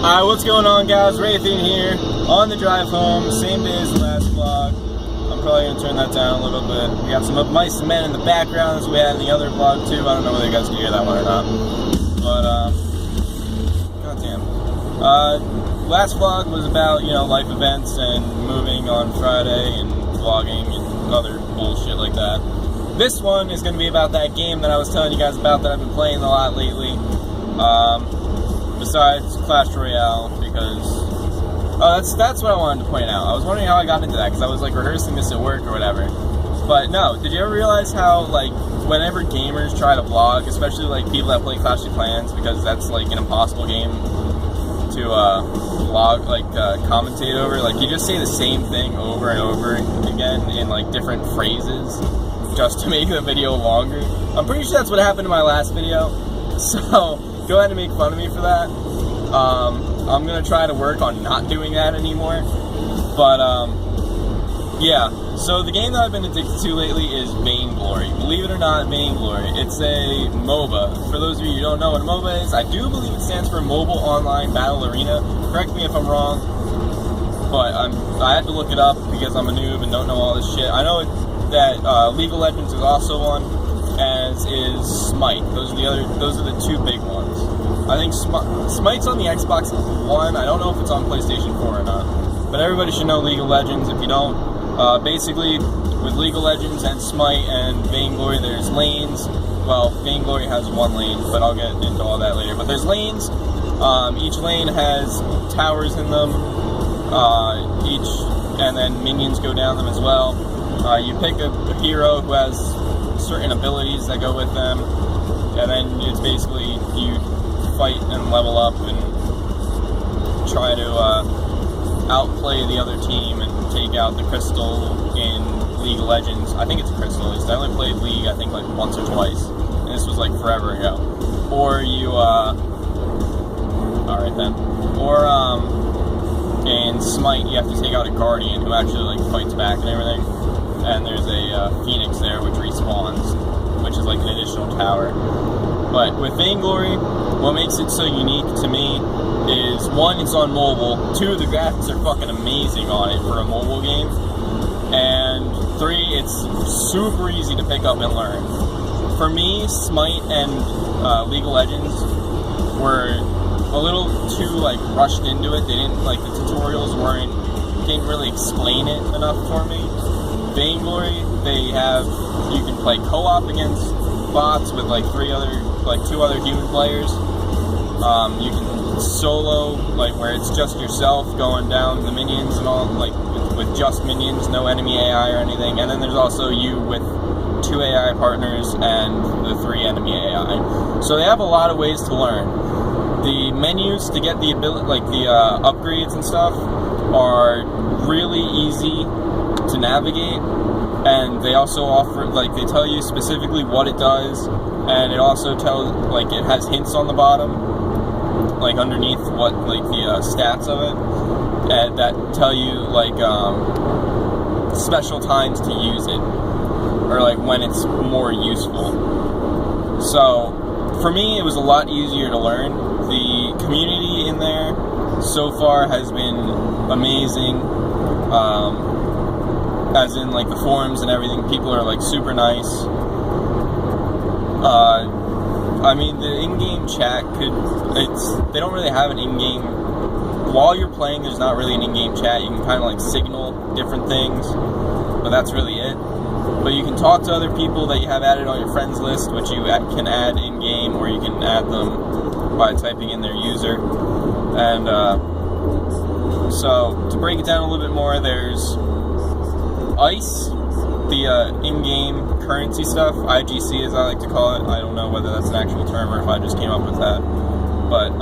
Alright, what's going on, guys? Raytheon here, on the drive home, same day as the last vlog. I'm probably going to turn that down a little bit. We got some mice and men in the background, as we had in the other vlog too. I don't know whether you guys can hear that one or not. But, goddamn. Last vlog was about, life events and moving on Friday and vlogging and other bullshit like that. This one is going to be about that game that I was telling you guys about that I've been playing a lot lately. Besides Clash Royale, because that's what I wanted to point out. I was wondering how I got into that, because I was like rehearsing this at work or whatever. But no, did you ever realize how like whenever gamers try to vlog, especially like people that play Clash of Clans, because that's like an impossible game to vlog, commentate over, like you just say the same thing over and over again in like different phrases just to make the video longer. I'm pretty sure that's what happened in my last video, so go ahead and make fun of me for that. I'm gonna try to work on not doing that anymore. But yeah. So the game that I've been addicted to lately is Vainglory. Believe it or not, Vainglory. It's a MOBA. For those of you who don't know what a MOBA is, I do believe it stands for Mobile Online Battle Arena. Correct me if I'm wrong, but I had to look it up because I'm a noob and don't know all this shit. I know that League of Legends is also one, as is Smite. Those are the two big ones. I think Smite's on the Xbox One. I don't know if it's on PlayStation 4 or not. But everybody should know League of Legends. If you don't, basically with League of Legends and Smite and Vainglory, there's lanes. Well, Vainglory has one lane, but I'll get into all that later. But there's lanes. Each lane has towers in them. And then minions go down them as well. You pick a hero who has certain abilities that go with them, and then it's basically you fight and level up and try to outplay the other team and take out the crystal in League of Legends. I think it's a crystal at least. I only played League I think like once or twice, and this was like forever ago. Or you alright then. Or in Smite you have to take out a Guardian who actually like fights back and everything. And there's a Phoenix there which respawns, which is like an additional tower. But with Vainglory, what makes it so unique to me is, one, it's on mobile, two, the graphics are fucking amazing on it for a mobile game, and three, it's super easy to pick up and learn. For me, Smite and League of Legends were a little too like rushed into it. They didn't like the tutorials didn't really explain it enough for me. Vainglory, you can play co-op against bots with like two other human players. You can solo, like where it's just yourself going down the minions and all, like with just minions, no enemy AI or anything. And then there's also you with 2 AI partners and the 3 enemy AI. So they have a lot of ways to learn. The menus to get the ability, like the upgrades and stuff, are really easy to navigate, and they also offer, like, they tell you specifically what it does, and it also tells, like, it has hints on the bottom, like underneath what, like, the stats of it, and that tell you like special times to use it, or like when it's more useful. So for me, it was a lot easier to learn. The community in there so far has been amazing. As in, like, the forums and everything, people are, like, super nice. I mean, the in-game chat they don't really have an in-game, while you're playing, there's not really an in-game chat. You can kind of, like, signal different things, but that's really it. But you can talk to other people that you have added on your friends list, which you can add in-game, or you can add them by typing in their user. And, so, to break it down a little bit more, there's ICE, the in-game currency stuff, IGC as I like to call it. I don't know whether that's an actual term or if I just came up with that. But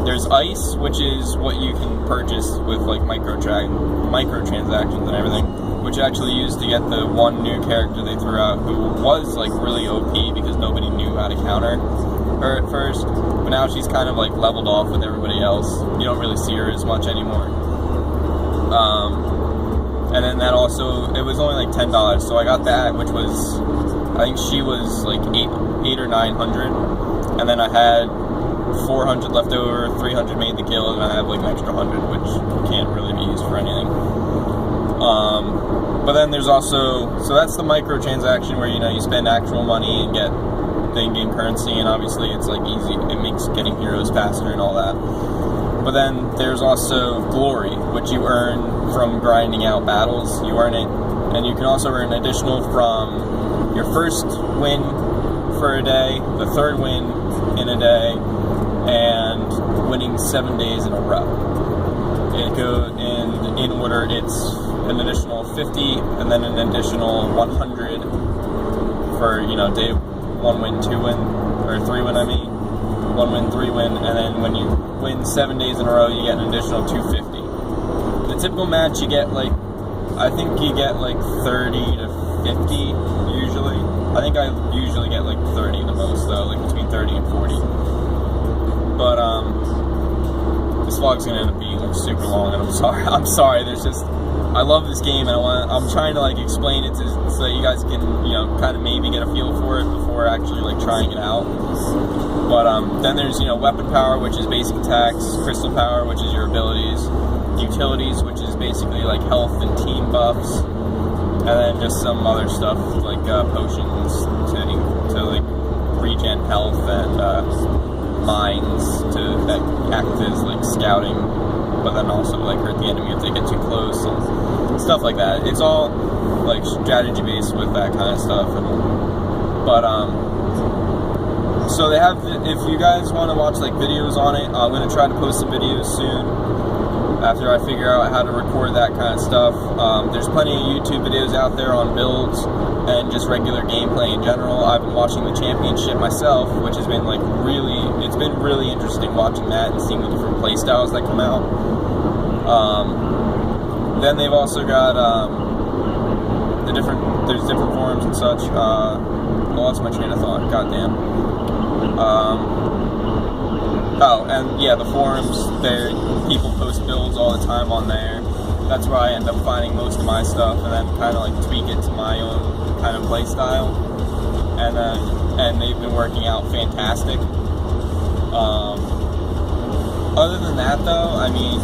there's ICE, which is what you can purchase with like microtransactions and everything, which I actually used to get the one new character they threw out who was like really OP because nobody knew how to counter her at first. But now she's kind of like leveled off with everybody else. You don't really see her as much anymore. And then that also, it was only like $10, so I got that, which was, I think she was like 800 or 900, and then I had 400 left over, 300 made the guild, and I have like an extra 100, which can't really be used for anything. But then there's also, so that's the microtransaction where, you know, you spend actual money and get the in-game currency, and obviously it's like easy, it makes getting heroes faster and all that. But then there's also glory, which you earn from grinding out battles. You earn it, and you can also earn additional from your first win for a day, the third win in a day, and winning 7 days in a row. It goes in order. It's an additional 50, and then an additional 100 for, you know, day 1 win, 2 win, or 3 win. 1 win, 3 win, and then when you win 7 days in a row, you get an additional 250. The typical match, you get like, I think you get like 30 to 50 usually. I think I usually get like 30 the most though, like between 30 and 40. But this vlog's gonna end up being like super long, and I'm sorry. There's just, I love this game, and I'm trying to like explain it so that you guys can, you know, kind of maybe get a feel for it before actually like trying it out. But then there's, you know, weapon power, which is basic attacks, crystal power, which is your abilities, utilities, which is basically like health and team buffs, and then just some other stuff like potions to like regen health, and mines that act as like scouting, but then also like hurt the enemy if they get too close and stuff like that. It's all like strategy based with that kind of stuff, so they have, if you guys want to watch like videos on it, I'm going to try to post some videos soon after I figure out how to record that kind of stuff. There's plenty of YouTube videos out there on builds and just regular gameplay in general. I've been watching the championship myself, which has been like it's been really interesting watching that and seeing the different play styles that come out. Then they've also got there's different forums and such. I lost my train of thought, goddamn. And yeah, the forums, there, people post builds all the time on there. That's where I end up finding most of my stuff, and then kind of like tweak it to my own kind of play style. And they've been working out fantastic. Other than that though, I mean,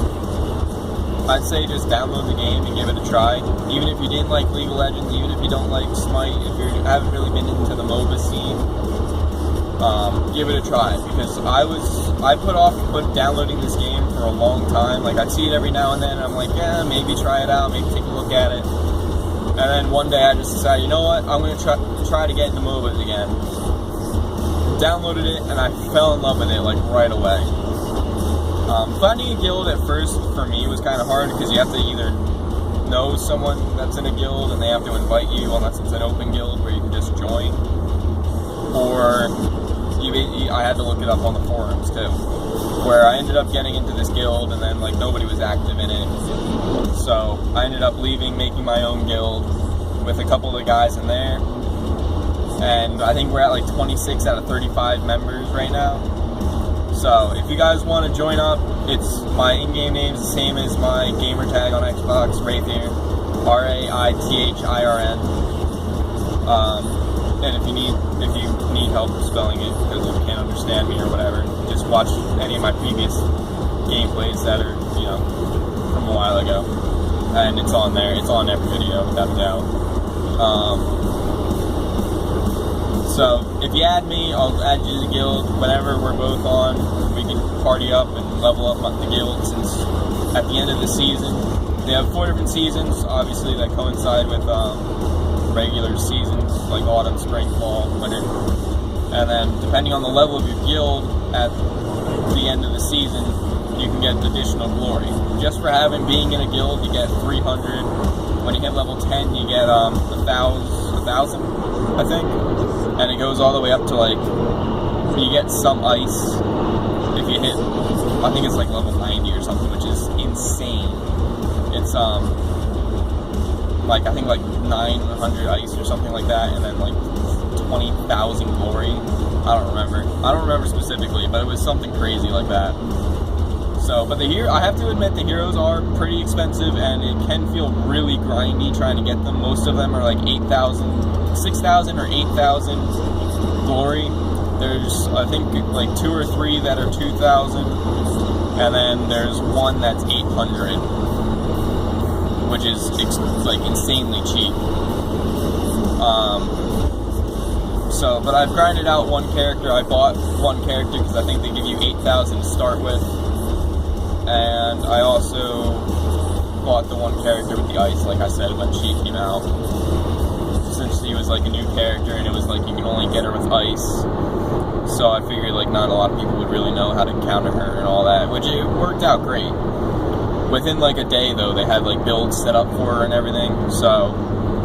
I'd say just download the game and give it a try. Even if you didn't like League of Legends, even if you don't like Smite, if you haven't really been into the MOBA scene, give it a try, because I put off downloading this game for a long time. Like, I'd see it every now and then, and I'm like, yeah, maybe try it out, maybe take a look at it. And then one day I just decided, you know what, I'm going to try to get into MOBAs again. Downloaded it, and I fell in love with it, like, right away. Finding a guild at first, for me, was kind of hard, because you have to either know someone that's in a guild, and they have to invite you, unless it's an open guild where you can just join. Or I had to look it up on the forums too, where I ended up getting into this guild, and then like nobody was active in it, so I ended up leaving, making my own guild with a couple of the guys in there, and I think we're at like 26 out of 35 members right now. So if you guys want to join up, it's my in-game name is the same as my gamer tag on Xbox, Raithirn, RAITHIRN. And if you need help spelling it because you can't understand me or whatever, just watch any of my previous gameplays that are, you know, from a while ago, and it's on there. It's on every video without a doubt. So if you add me, I'll add you to the guild. Whenever we're both on, we can party up and level up on the guild, since at the end of the season, they have 4 different seasons, obviously, that coincide with regular seasons, like autumn, spring, fall, winter. And then, depending on the level of your guild, at the end of the season, you can get additional glory. Just for being in a guild, you get 300. When you hit level 10, you get 1,000, I think. And it goes all the way up to like, you get some ice if you hit, I think it's like level 90 or something, which is insane. It's like, I think like 900 ice or something like that, and then like 20,000 glory. I don't remember specifically, but it was something crazy like that. So, but I have to admit, the heroes are pretty expensive, and it can feel really grindy trying to get them. Most of them are like 6,000 or 8,000 glory, There's, I think, like 2 or 3 that are 2,000, and then there's one that's 800, which is like insanely cheap. So, but I've grinded out one character. I bought one character because I think they give you 8,000 to start with, and I also bought the one character with the ice, like I said, when she came out. Since she was like a new character, and it was like you can only get her with ice, so I figured like not a lot of people would really know how to counter her and all that, which it worked out great. Within like a day though, they had like builds set up for her and everything, so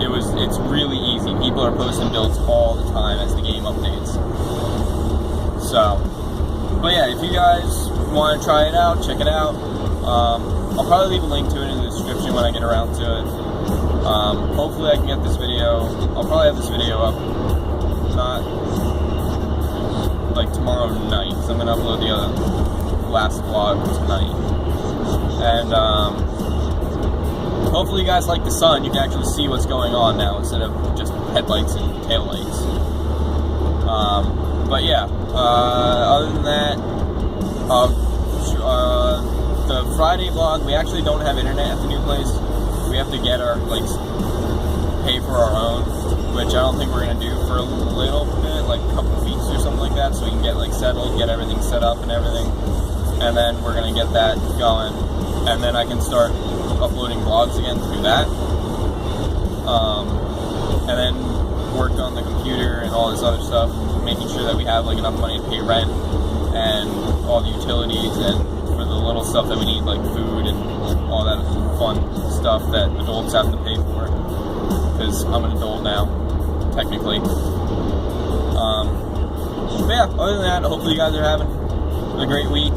it's really easy. People are posting builds all the time as the game updates. So, but yeah, if you guys want to try it out, check it out. I'll probably leave a link to it in the description when I get around to it. Hopefully I can get this video. I'll probably have this video up, not like tomorrow night, because I'm going to upload the last vlog tonight. And hopefully you guys like the sun. You can actually see what's going on now instead of just headlights and taillights. But yeah, other than that, the Friday vlog, we actually don't have internet at the new place. We have to get our, like, pay for our own, which I don't think we're going to do for a little bit, like a couple weeks or something like that, so we can get, like, settled, get everything set up and everything, and then we're going to get that going, and then I can start uploading vlogs again through that, and then work on the computer and all this other stuff, making sure that we have, like, enough money to pay rent and all the utilities and for the little stuff that we need, like food and all that fun stuff that adults have to pay for, because I'm an adult now, technically. But yeah, other than that, hopefully you guys are having a great week.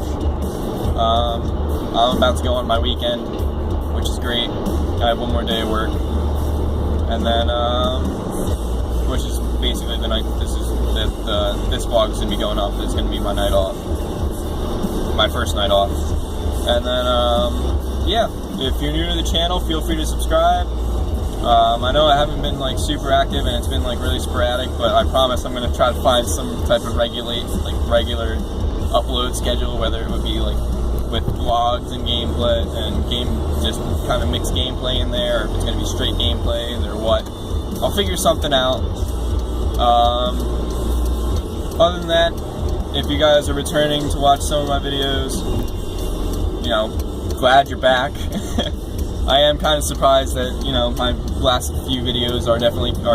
I'm about to go on my weekend, which is great. I have one more day of work, and then which is basically the night this vlog is going to be going up. It's going to be my night off, my first night off. And then yeah, if you're new to the channel, feel free to subscribe. I know I haven't been like super active and it's been like really sporadic, but I promise I'm going to try to find some type of regular upload schedule, whether it would be like with vlogs and gameplay and just kind of mixed gameplay in there, or if it's going to be straight gameplay or what. I'll figure something out. Other than that, if you guys are returning to watch some of my videos, you know, glad you're back. I am kind of surprised that, you know, my last few videos are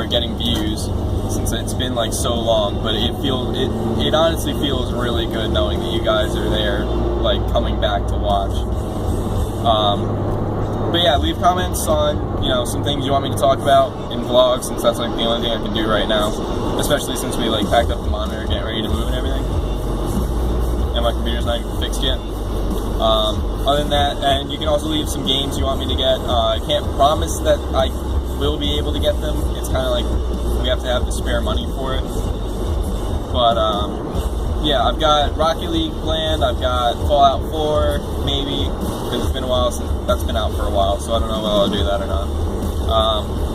getting views, since it's been like so long, but it honestly feels really good knowing that you guys are there, like coming back to watch. But yeah, leave comments on, you know, some things you want me to talk about in vlogs, since that's like the only thing I can do right now, especially since we like packed up the monitor, getting ready to move and everything, and my computer's not even fixed yet. Other than that, and you can also leave some games you want me to get. I can't promise that I will be able to get them. It's kind of like we have to have the spare money for it. But yeah, I've got Rocket League planned. I've got Fallout 4, maybe, because it's been a while since that's been out for a while, so I don't know whether I'll do that or not.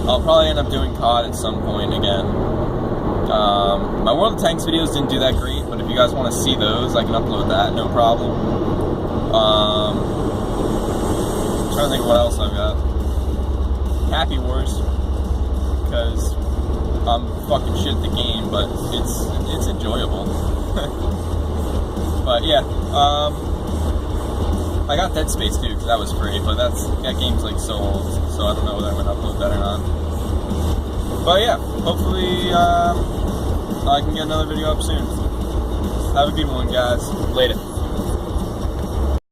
I'll probably end up doing COD at some point again. My World of Tanks videos didn't do that great, but if you guys want to see those, I can upload that, no problem. I'm trying to think of what else I've got. Happy Wars, because I'm fucking shit at the game, but it's enjoyable. But yeah, I got Dead Space too, because that was free, but that game's like so old, so I don't know whether I'm going to upload that or not. But yeah, hopefully I can get another video up soon. Have a good one, guys. Later.